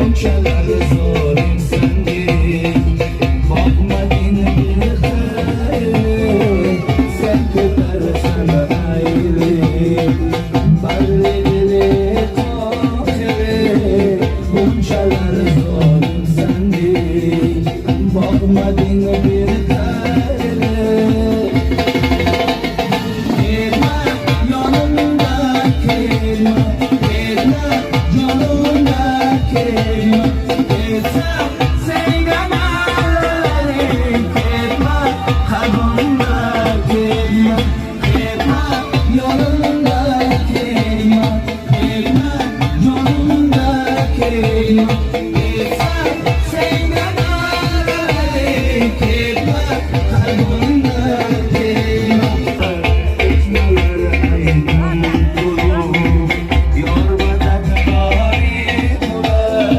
bunchalar zolim sendin. Bakmadın bir hayli, sen tutarsan ayrı. Barreli kokere, bunchalar zolim sendin. Bakmadın bir hayli. Gelme yanımda kelime, gelme yanımda kelime. Gelsem senden ağlarım, gelme kalbimde kelime. Gelme yanımda kelime, gelme yanımda kelime.